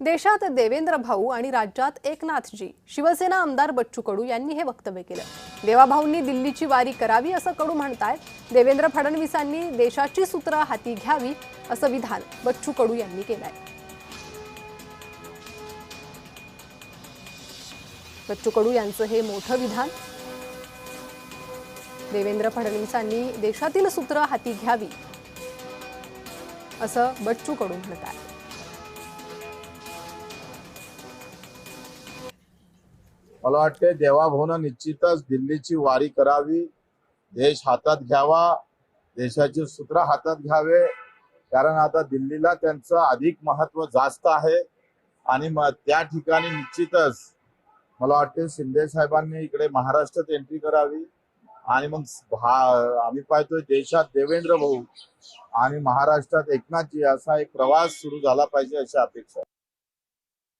देशात देवेंद्र भाऊ आणि राज्यात एकनाथजी। शिवसेना आमदार बच्चू कडू यांनी हे वक्तव्य केलं। देवाभाऊंनी दिल्लीची वारी करावी असं कडू म्हणतायत। देवेंद्र फडणवीसांनी देशाची सूत्र हाती घ्यावी असं विधान बच्चू कडू यांनी केलंय। बच्चू कडू यांचं हे मोठं विधान। देवेंद्र फडणवीसांनी देशातील सूत्र हाती घ्यावी असं बच्चू कडू म्हणतात। मला वाटते देवाभाऊनं निश्चितच दिल्लीची वारी करावी, देश हातात घ्यावा, देशाचे सूत्र हातात घ्यावे, कारण आता दिल्लीला त्यांचं अधिक महत्व जास्त आहे। आणि मग त्या ठिकाणी निश्चितच मला वाटते शिंदे साहेबांनी इकडे महाराष्ट्रात एंट्री करावी आणि मग आम्ही पाहतोय देशात देवेंद्र भाऊ आणि महाराष्ट्रात एकनाथजी असा एक प्रवास सुरू झाला पाहिजे अशी अपेक्षा।